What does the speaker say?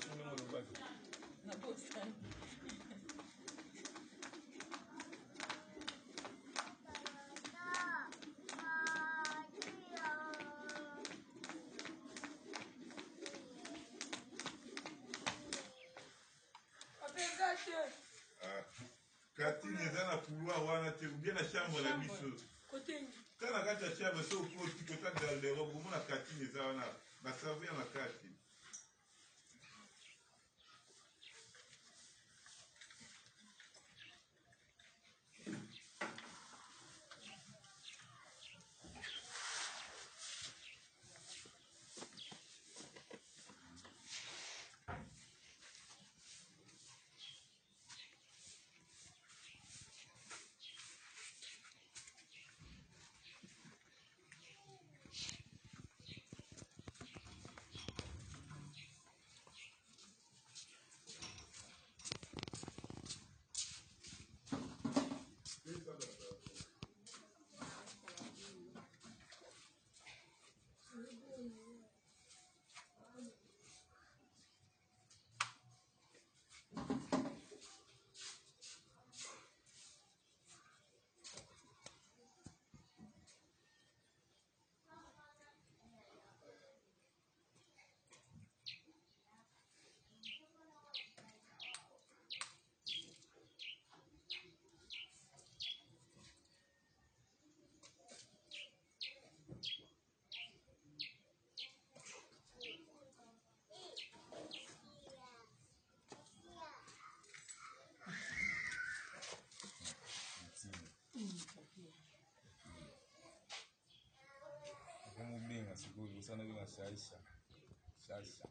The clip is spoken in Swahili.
chef ni mo lobaki. Na bosa. Katine zana couloir wana te ou bien la chambre la biso. Côté Kana kata chambre so ko ti ko ta garde robe mo na katine za wana ba servir na kati. Como bem, seguro, você não viu a Sasha. Sasha.